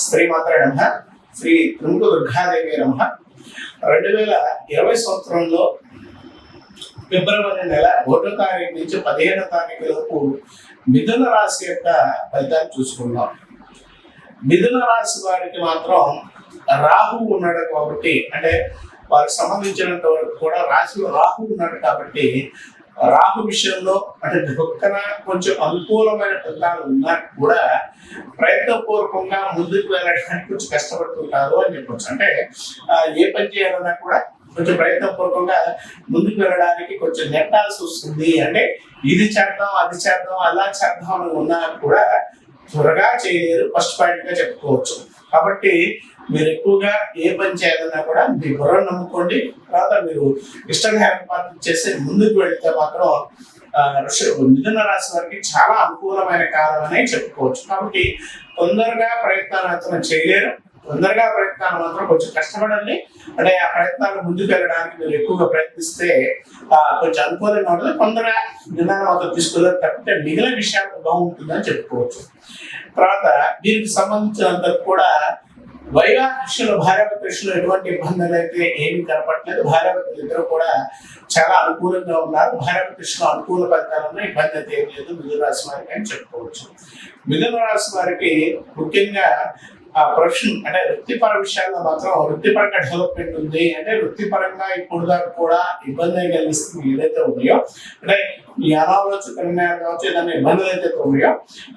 శ్రీమాత్రే నమః. శ్రీ త్రిముఖ దుర్గాదేవి నమః. 2020 సంవత్సరంలో ఫిబ్రవరి నెల 1వ తారీఖు నుంచి 15వ తారీఖు వరకు మిథున రాశి యొక్క ఫలితాన్ని చూసుకుందాం. మిథున రాశి వారికి మాత్రం రాహు ఉన్నాడు కాబట్టి, అంటే వారికి సంబంధించినంత వరకు కూడా రాశిలో రాహు ఉన్నాడు కాబట్టి రాహు విషయంలో అంటే దుఃఖన కొంచెం అనుకూలమైన ఫలితాలు ఉన్నా కూడా ప్రయత్నపూర్వకంగా ముందుకు వెళ్ళడానికి కొంచెం కష్టపడుతుంటారు అని చెప్పొచ్చు. అంటే ఏ పని చేయాలన్నా కూడా కొంచెం ప్రయత్నపూర్వకంగా ముందుకు వెళ్ళడానికి కొంచెం నెట్టాల్సి వస్తుంది. అంటే ఇది చేద్దాం, అది చేద్దాం, అలా చేద్దాం అని ఉన్నా కూడా త్వరగా చేయలేరు, ఫస్ట్ పాయింట్ గా చెప్పుకోవచ్చు. కాబట్టి మీరు ఎక్కువగా ఏ పని చేయాలన్నా కూడా మీ బుర్రను నమ్ముకోండి. తర్వాత మీరు ఇష్టంగా చేసి ముందుకు వెళితే మాత్రం మిథున రాశి వారికి చాలా అనుకూలమైన కాలం అనే చెప్పుకోవచ్చు. కాబట్టి తొందరగా ప్రయత్నాలు చేయలేరు, తొందరగా ప్రయత్నాలు మాత్రం కొంచెం కష్టపడండి. అంటే ఆ ప్రయత్నాలు ముందుకు వెళ్ళడానికి మీరు ఎక్కువగా ప్రయత్నిస్తే కొంచెం అనుకూలంగా ఉంటుంది. తొందరగా నిర్ణయం మాత్రం తీసుకెళ్ళారు తప్పితే మిగిలిన విషయాలు బాగుంటుందని చెప్పుకోవచ్చు. తర్వాత దీనికి సంబంధించినంత కూడా వైవాహికులు భార్యాభర్తలు ఎటువంటి ఇబ్బందులు అయితే ఏమి కనపడలేదు. భార్యాభర్తలు ఇద్దరు కూడా చాలా అనుకూలంగా ఉన్నారు. భార్యాభర్తలు అనుకూల ఫలితాలను ఇబ్బంది అయితే ఏం లేదు మిథున రాశి వారికి అని చెప్పుకోవచ్చు. మిథున రాశి వారికి ముఖ్యంగా ప్రొఫెషన్ అంటే వృత్తిపర విషయాల్లో మాత్రం వృత్తిపరంగా డెవలప్మెంట్ ఉంది. అంటే వృత్తిపరంగా ఇప్పుడు దాకా కూడా ఇబ్బంది కలిగిస్తుంది ఏదైతే ఉన్నాయో, అంటే ఈ అనాలోచిత నిర్ణయాలు కావచ్చు, ఏదైనా ఇబ్బందులు అయితే ఉన్నాయో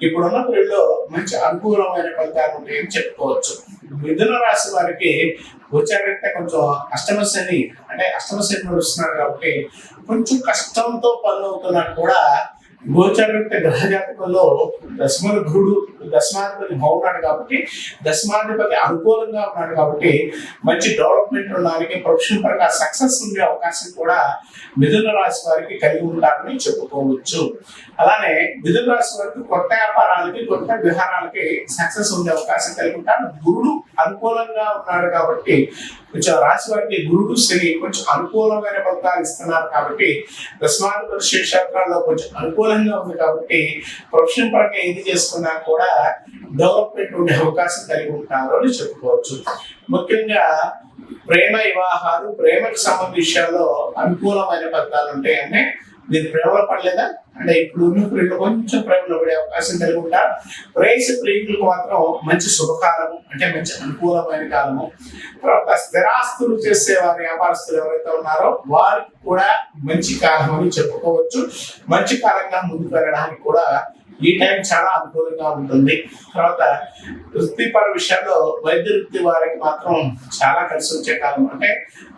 ఇప్పుడున్న పీరియడ్లో మంచి అనుకూలమైన ఫలితాలు ఉంటాయని చెప్పుకోవచ్చు. మిథున రాశి వారికి వచ్చేటట్టే కొంచెం అష్టమశని నడుస్తున్నాడు కాబట్టి కొంచెం కష్టంతో పనులు అవుతున్నట్టు కూడా గోచరయుక్త గ్రహ జాతకంలో దశమాధిపతి బాగున్నాడు కాబట్టి, దశమాధిపతి అనుకూలంగా ఉన్నాడు కాబట్టి మంచి డెవలప్మెంట్ ఉండడానికి ప్రొఫెషన్ పరంగా సక్సెస్ ఉండే అవకాశం కూడా మిథున రాశి వారికి కలిగి ఉంటారని చెప్పుకోవచ్చు. అలానే మిథున రాశి వారికి కొత్త వ్యాపారాలకి, కొత్త విహారాలకి సక్సెస్ ఉండే అవకాశం కలిగి ఉంటారు. గురుడు అనుకూలంగా ఉన్నాడు కాబట్టి కొంచెం రాశి వారికి గురుడు శని కొంచెం అనుకూలమైన ఫలితాలు ఇస్తున్నారు కాబట్టి దశమాధిపతి క్షేత్రాల్లో కొంచెం అనుకూలంగా ఉంది కాబట్టి ప్రొఫెషన్ పరంగా ఏది చేసుకున్నా కూడా డెవలప్మెంట్ ఉండే అవకాశం కలిగి ఉంటారు అని చెప్పుకోవచ్చు. ముఖ్యంగా ప్రేమ వివాహాలు, ప్రేమకు సంబంధించిన విషయాల్లో అనుకూలమైన ఫలితాలు ఉంటాయి. అంటే మీరు ప్రేమలో పడలేదా అంటే ఇప్పుడు ఉన్న ప్రియులు కొంచెం ప్రేమలో పడే అవకాశం కలిగి ఉంటారు. ప్రియులకు మాత్రం మంచి శుభకాలము, అంటే మంచి అనుకూలమైన కాలము. తర్వాత స్థిరాస్తులు చేసే వారి వ్యాపారస్తులు ఎవరైతే ఉన్నారో వారికి కూడా మంచి కాలం అని చెప్పుకోవచ్చు. మంచి కాలంగా ముందుకు వెళ్ళడానికి కూడా ఈ టైం చాలా అనుకూలంగా ఉంటుంది. తర్వాత వృత్తిపర విషయాల్లో వైద్య వృత్తి వారికి మాత్రం చాలా కలిసి వచ్చే కాలం. అంటే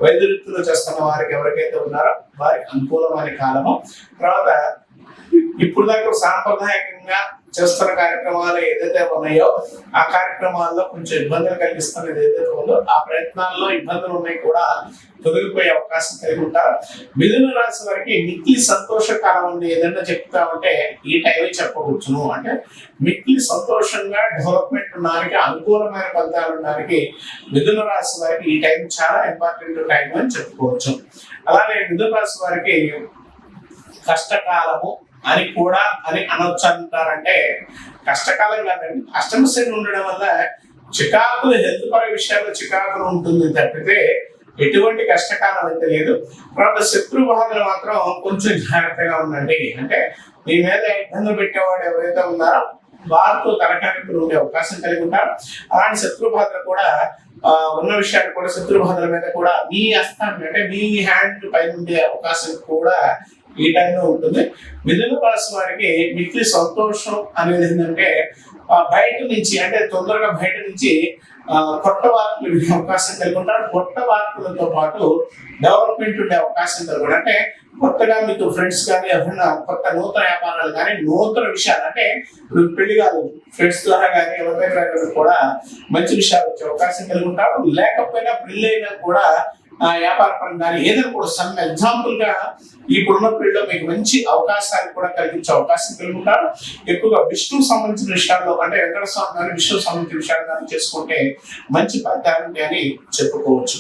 వైద్య వృత్తిలో చేస్తున్న వారికి ఎవరికైతే ఉన్నారో వారికి అనుకూలమైన కాలము. తర్వాత ఇప్పుడు దాకా సాంప్రదాయకంగా చేస్తున్న కార్యక్రమాలు ఏదైతే ఉన్నాయో ఆ కార్యక్రమాల్లో కొంచెం ఇబ్బందులు కలిగిస్తున్నది ఏదైతే ఉందో ఆ ప్రయత్నాల్లో ఇబ్బందులు ఉన్నాయి కూడా తొలగిపోయే అవకాశం కలిగి ఉంటారు. మిథున రాశి వారికి మిక్కిలి సంతోషకరం అని ఏదైనా చెప్తామంటే ఈ టైం చెప్పవచ్చును. అంటే మిక్కిలి సంతోషంగా డెవలప్మెంట్ ఉండడానికి, అనుకూలమైన ఫలితాలు ఉండడానికి మిథున రాశి వారికి ఈ టైం చాలా ఇంపార్టెంట్ టైం అని చెప్పుకోవచ్చు. అలానే మిథున రాశి వారికి కష్టకాలము అని కూడా అనొచ్చు అంటారంటే కష్టకాలం కాదండి. అష్టమ శని ఉండడం వల్ల చికాకులు, హెల్త్ పర విషయాల్లో చికాకులు ఉంటుంది తప్పితే ఎటువంటి కష్టకాలం అయితే లేదు. తర్వాత శత్రు బాధలు మాత్రం కొంచెం జాగ్రత్తగా ఉండండి. అంటే మీ మీద ఇబ్బందులు పెట్టేవాడు ఎవరైతే ఉన్నారో వారితో తలకాయలు ఉండే అవకాశం కలిగి ఉంటారు. అలాంటి శత్రు బాధలు కూడా ఉన్న విషయాలు కూడా శత్రు బాధల మీద కూడా మీ హస్తాన్ని అంటే మీ హ్యాండ్ పైన ఉండే అవకాశం కూడా ఈ టైంలో ఉంటుంది. మిథున రాశి వారికి మిక్కిలి సంతోషం అనేది ఏంటంటే బయట నుంచి, అంటే తొందరగా బయట నుంచి కొత్త వార్తలు వినే అవకాశం కలిగి ఉంటారు. కొత్త వార్తలతో పాటు డెవలప్మెంట్ ఉండే అవకాశం కలిగి, అంటే కొత్తగా మీకు ఫ్రెండ్స్ కానీ ఎవరైనా కొత్త నూతన వ్యాపారాలు కానీ నూతన విషయాలు, అంటే ఇప్పుడు పెళ్లి కాదు ఫ్రెండ్స్ ద్వారా కానీ ఎవరైనా కూడా మంచి విషయాలు వచ్చే అవకాశం కలిగి ఉంటారు. లేకపోయినా పెళ్లి అయినా కూడా వ్యాపార పరంగా ఏదైనా కూడా సమ్ ఎగ్జాంపుల్ గా ఇప్పుడున్న పీరియడ్ లో మీకు మంచి అవకాశాలు కూడా కలిగించే అవకాశం కలిగి ఉంటారు. ఎక్కువగా విష్ణువు సంబంధించిన విషయాల్లో, అంటే వెంకట స్వామి కానీ విష్ణువు సంబంధించిన విషయాలు కానీ చేసుకుంటే మంచి ఫలితాలు అని చెప్పుకోవచ్చు.